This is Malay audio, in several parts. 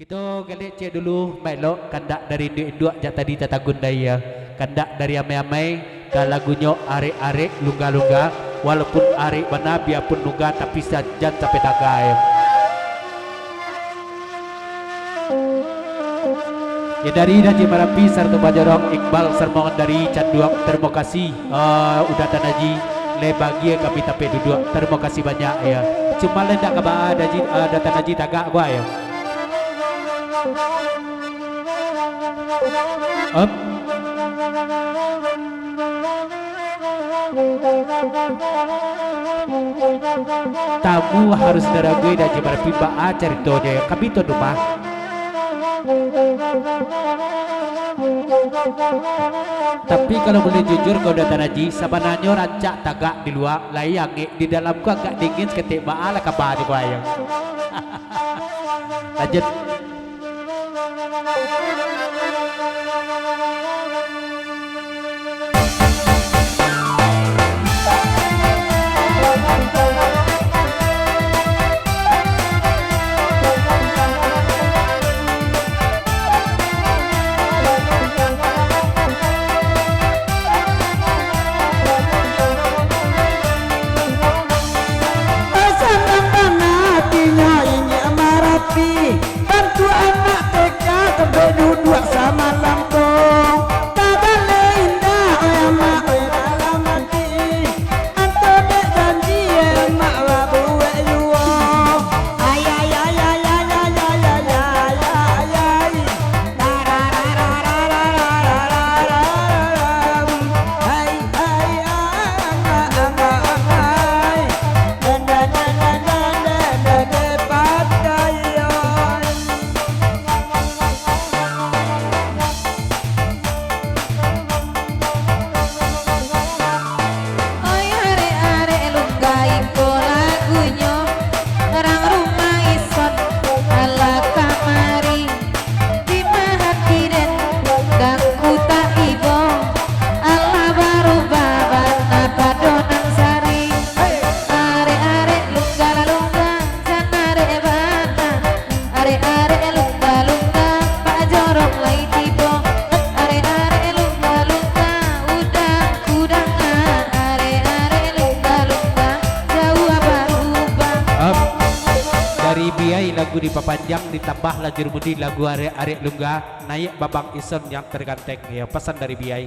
Kita galak cek dulu melok kandak dari induk jak tadi tatagun daya. Kandak dari amai-amai ke lagunya arek-arek lungga-lungga walaupun arek mana biarpun lungga tapi sajan sampai tagai. Ya dari Haji Marapi serta Bajorong Iqbal sermongan dari Canduang terima kasih udah tanaji le bagi kami tapi duduk terima kasih banyak ya. Cuma lendak kabar ada tanaji tagak gua ya. Tamu harus daragai dan jemar pipa ceritonya yang kami tuh rumah. Tapi kalau boleh jujur kau datang haji sebenarnya rancak tagak di luar layang di dalam kau agak dingin seketik ma'ala kabar di kau yang lanjut. Bantu anak TK berdua sama Lampung. Tagale indah oi mak oi dalam hati. Anto dek janji mak wa buwe yuo. Ay ay ay ay ay ay ay ay ay ay. La la la la la la la la la. Ay ay ay. Dan dan dan dan dan dan pakai. Lagu di Papanjang ditambah lajur mudi lagu arek-arek lungga naik babang ison yang terganteng ya pesan dari Biai.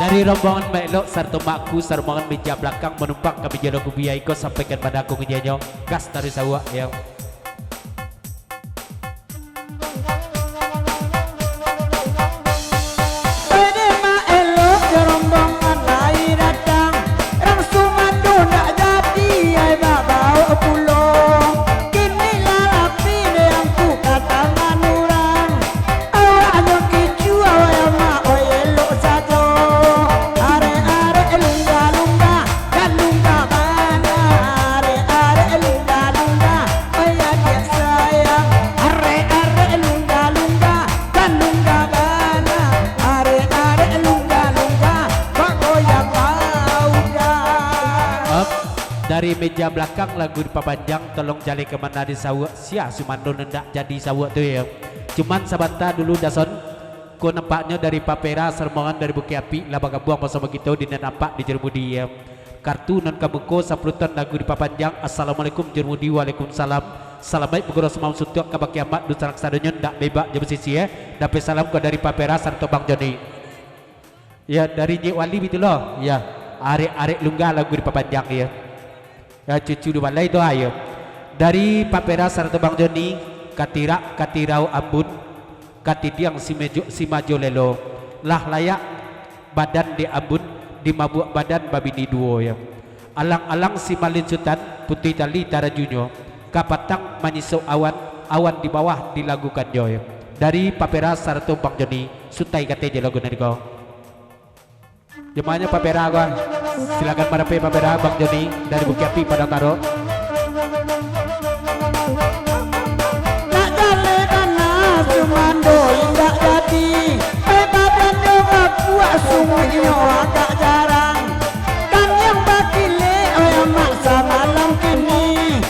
Dari rombongan Melok serta makku sermongan meja belakang menumpang kami jalan ku Biai kau sampaikan pada aku ngenyanyo gas dari sawah ya. Dari meja belakang lagu di Papanjang tolong jali kemana di sawah sia Sumando nendak jadi sawah tuh ya. Cuman sebentar dulu dason ko nampaknya dari Papera sermongan dari Bukit Api laba kabuang bersama kita di nampak di Jermudi ya. Kartu non kabuko saprutan lagu di Papanjang. Assalamualaikum Jermudi, waalaikumsalam. Assalamualaikum guru semam suntuk kabak kiamat dusa laksadanya ndak bebak jam sisi ya. Dapat salam ko dari Papera serta Bang Joni. Ya dari Jek Wali gitu loh. Ya arek-arek lungga lagu di Papanjang ya. Ya cucu di balai itu ayo dari Papera serta Bang Joni katirak katirau ambun katidiang si majo lelo lah layak badan di ambun di mabuk badan babini duo ya. Alang-alang si malin sultan putih tali tarajunyo kapatang manisau awan awan di bawah dilagukan joy dari Papera sarto Bang Joni sutai kate je lagu niko. Jemaahnya Papera gua silakan marape Papera Bang Joni dari Bukit Api Padang Taro. Nak jale dana sumando indak jadi badan juga kuat sungguhnya agak jarang kan yang bakile ayam maksa malam kini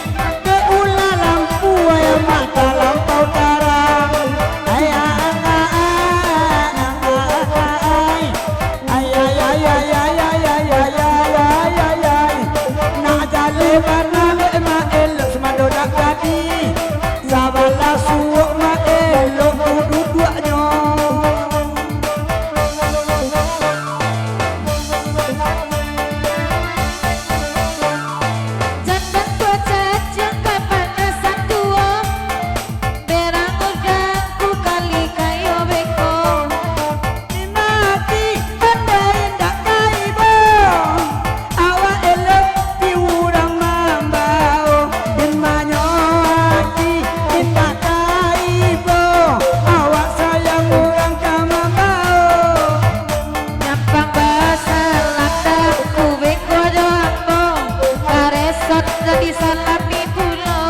ke ulah lampu ayam maksa lampau tarang nak jale dana mek elok semando nak jadi sabala suuk mak elok duduk-duduknya. Jangan bocah jangan panasan tua berang udah ku kali kayo beko Mati andai ndak kaibo awak elok diurang mambao din manyoaki indak kaibo awak sayang urang kamambao nyampang bahasa lantak ku beko doambo karesot jadi salami pulo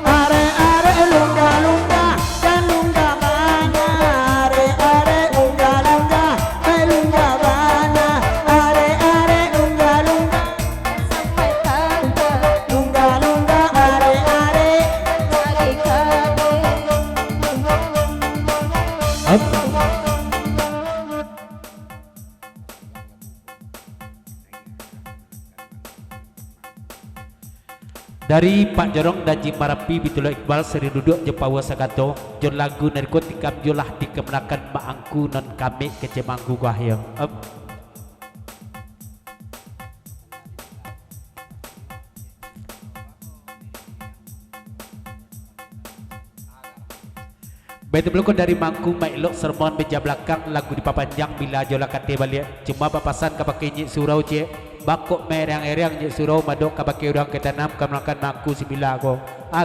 are lunga-lunga dan lunga bana are lunga-lunga lunga bana are lunga-lunga sampai tangga lunga-lunga are cari kami. Dari Pak Jorong dan Jim Marapi Bitulo Iqbal seri duduk Jepawa Sakato jon lagu narikot tikam jolah dikemenakan maangku non kami kecemangku guahyang. Betul belakon dari mangku mailok sermon meja belakang lagu di papanjang bila jola kate balik cuma papasan kapake nyik surau cek bakok merang-erang nyik surau madok kapake urang ketanam kamelakan mangku sibila ko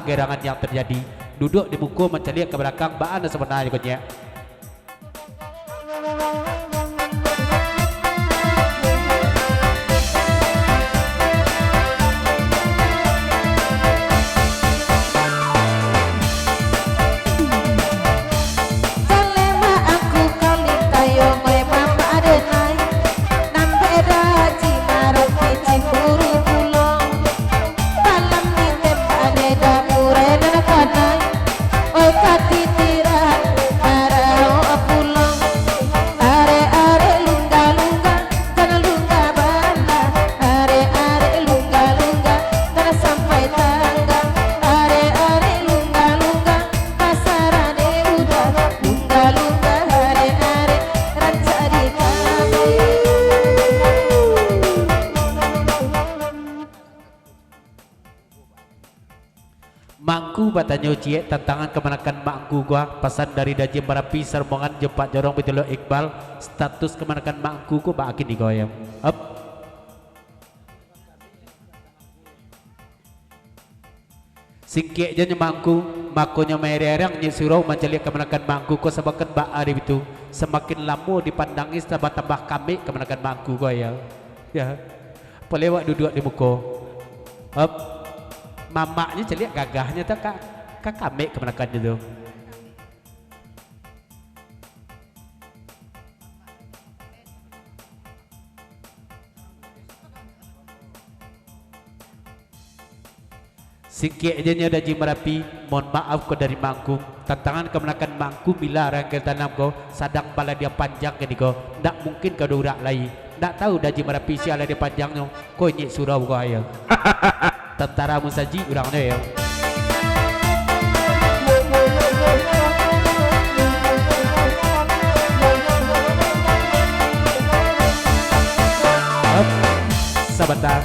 gerangan yang terjadi duduk di muka menceliak ke belakang baan sebenarnya konyek. Salema aku kali tayo may mama adenay nampe daji marapi cipuri pulong dalam ni tempane damure dan kanay oi katitira marao pulong are lunga-lunga jangan lunga bana are lunga-lunga jangan sampai tangga are lunga-lunga pasarane udah lunga-lunga are rancari kami. Mangku batanyo cie tantangan kemenakan mangku gua pesan dari Daji Marapi sermongan Jepak Jorong Bitulo Iqbal status kemenakan mangku ku baakin digoyang up. Singkek je mangku makonya mererang nyik surau menceliak kemenakan mangku ko sebakan ba ari itu semakin lama dipandangi tambah kami kemenakan mangku goyang ya pelewat duduk di muka up. Mamaknya celiak gagahnya tak kak kami kemenakan itu. Singkek aja nya Daji Marapi mohon maaf ko dari mangku tantangan kemenakan mangku bila rangkel tanam ko sadang bala dia panjang ke niko ndak mungkin kau durak lagi ndak tahu Daji Marapi siala dia panjangnya ko nyik surau ko ayang tentara musaji urangnya ya. Sebentar.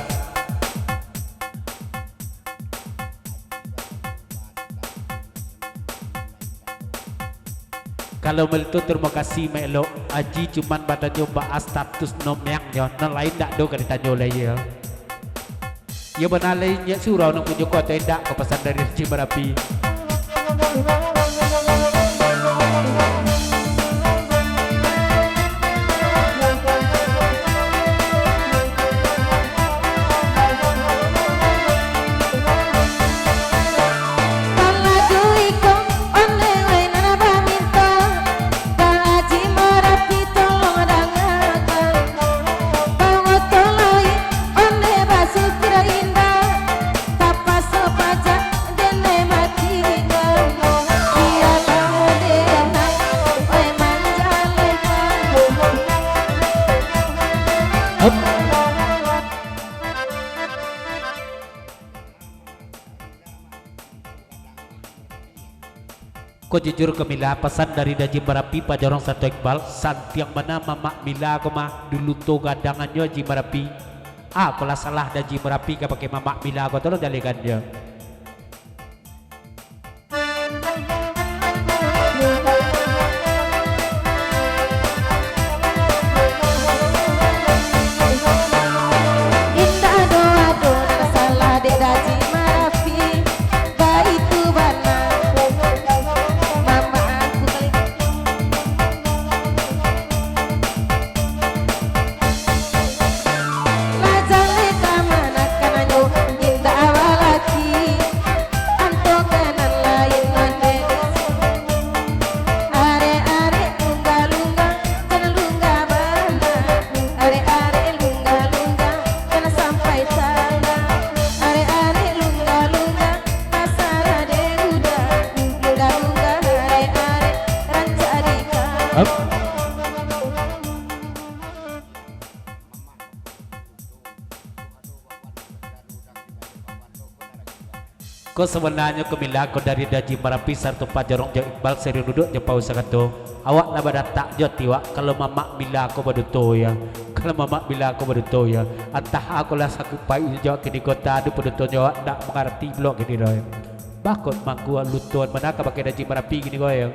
Kalau melitu terima kasih melo aji cuman badannya bahas status nomengnya non lain tak do kan ditanya oleh ya. Ya benar lainnya surau nak punya kota tidak ke pesan dari Cimarapi. Ko jujur ke Mila pesan dari Daji Marapi Pajarong satu Iqbal santi yang mana mama Mila ko mah dulu to gadangannya Daji Marapi kalau salah Daji Marapi ke pakai mama Mila ko tolong jalikannya. Ko sebenarnya kemila ko dari Daji Marapi sarto Pajarong jang Iqbal seri duduk je pau sakato awak na badatak jo tiwa kalau mama Mila ko baduto ya kalau mama Mila ko baduto ya antah aku lah saku pai jo kini kota du baduto jo ndak mengerti blok gini doy bakot mangku lutuan mana ka pakai Daji Marapi gini goyang.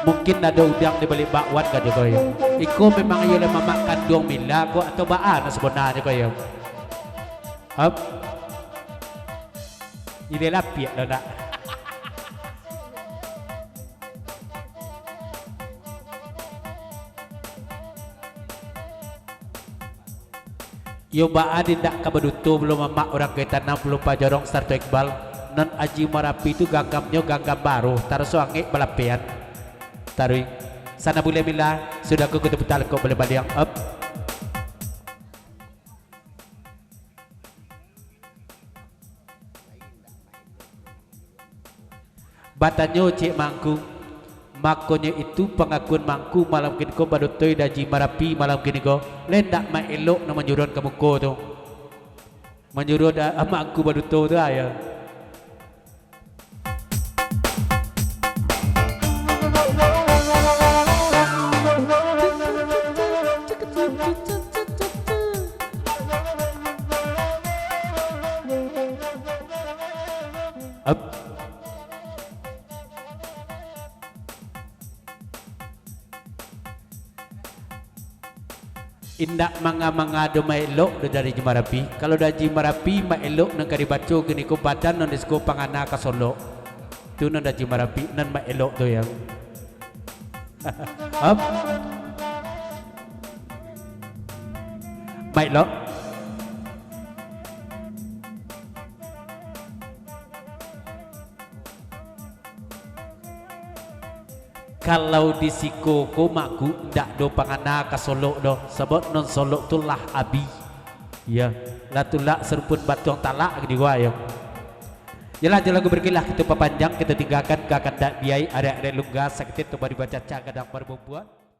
Mungkin ada udang di balik bakwan kan juga ya. Iko memang ialah mama kandung Mila ko atau baan sebenarnya ko ya. Ini lapik dah nak. Yo baan tidak kabaduto belum mama orang kaitan 60 Pajarong sarto Iqbal non Aji Marapi itu ganggamnya ganggam baru taruh soangik balapian. Taruh sana boleh Mila sudah aku betul kau boleh balik yang up batanyo cik mangku makonya itu pengakuan mangku malam kini kau badutoi Daji Marapi malam kini kau lendak mak elok na menyuruh kamu kau tu menyuruh dah mangku baduto tu ayah. Indak manga do maelok do dari Marapi. Kalau Daji Marapi maelok nang karibaco gini ko badan non disko pangana ka Solo. Tu non Daji Marapi nan maelok do yang. Up. Maelok. Kalau di siko ko makku ndak do pangana ka Solo do sebab non Solo tu lah abi ya lah tu lah serpun batuang talak di gua ya jelas lagu berkilah kita panjang kita tinggalkan ke akan dak biai ada lungga sakit tu baru baca cadang perempuan.